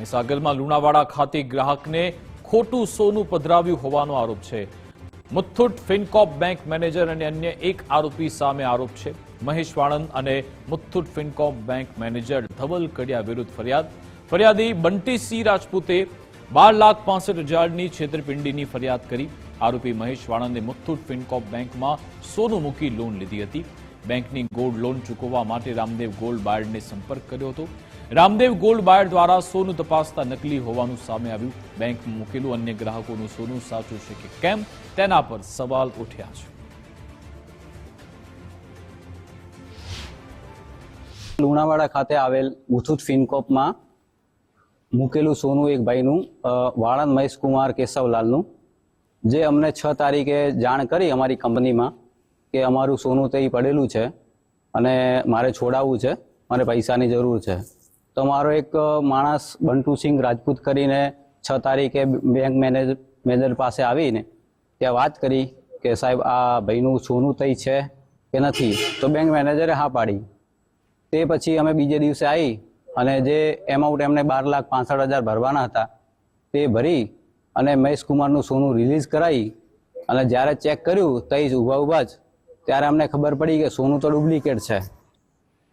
મહીસાગરમાં લુણાવાડા ખાતે ગ્રાહકને ખોટું સોનું પધરાવ્યું હોવાનો આરોપ છે। મુથ્થુટ ફિનકોર્પ બેંક મેનેજર અને અન્ય એક આરોપી સામે આરોપ છે। મહેશ વાણંદ અને મુથ્થુટ ફિનકોર્પ બેંક મેનેજર ધવલ કડિયા વિરુદ્ધ ફરિયાદી બંટી સી રાજપૂતે 12,65,000ની છેતરપિંડીની ફરિયાદ કરી। આરોપી મહેશ વાણંદે મુથ્થુટ ફિનકોર્પ બેંકમાં સોનું મૂકી લોન લીધી હતી। બેંકની ગોલ્ડ લોન ચૂકવવા માટે રામદેવ ગોલ્ડ બાયર્ડને સંપર્ક કર્યો હતો। રામદેવ ગોલ્ડ બાયર્ડ દ્વારા સોનું તપાસતા નકલી હોવાનું સામે આવ્યું। બેંકમાં મૂકેલું અન્ય ગ્રાહકોનું સોનું સાચું છે કે કેમ તેના પર સવાલ ઉઠ્યા છે। લુણાવાડા ખાતે આવેલ મુથુટ ફિનકોર્પમાં મૂકેલું સોનું એક ભાઈનું વાળંદ મહેશકુમાર કેશવલાલનું, જે અમને 6 તારીખે જાણ કરી અમારી કંપનીમાં કે અમારું સોનું તે પડેલું છે અને મારે છોડાવવું છે, મને પૈસાની જરૂર છે। તો મારો એક માણસ બંટુસિંહ રાજપૂત કરીને 6 તારીખે બેંક મેનેજર પાસે આવીને ત્યાં વાત કરી કે સાહેબ આ ભાઈનું સોનું તઈ છે કે નથી, તો બેંક મેનેજરે હા પાડી। તે પછી અમે બીજે દિવસે આવી અને જે એમાઉન્ટ એમને 12,65,000 ભરવાના હતા તે ભરી અને મહેશકુમારનું સોનું રિલીઝ કરાવી અને જ્યારે ચેક કર્યું તઈ જ ઊભા જ ત્યારે અમને ખબર પડી કે સોનું તો ડુપ્લિકેટ છે।